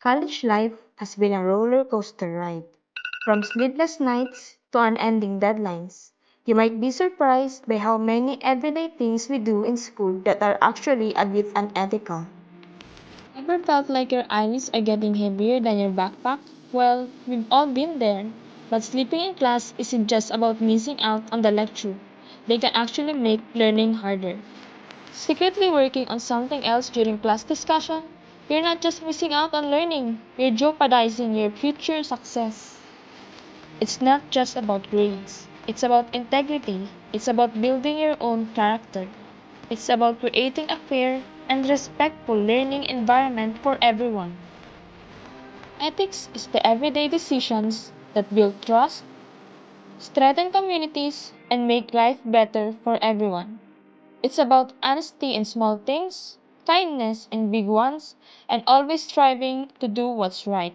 College life has been a roller coaster ride. From sleepless nights to unending deadlines, you might be surprised by how many everyday things we do in school that are actually a bit unethical. Ever felt like your eyelids are getting heavier than your backpack? Well, we've all been there. But sleeping in class isn't just about missing out on the lecture. They can actually make learning harder. Secretly working on something else during class discussion, you're not just missing out on learning, you're jeopardizing your future success. It's not just about grades. It's about integrity. It's about building your own character. It's about creating a fair and respectful learning environment for everyone. Ethics is the everyday decisions that build trust, strengthen communities, and make life better for everyone. It's about honesty in small things, kindness in big ones, and always striving to do what's right.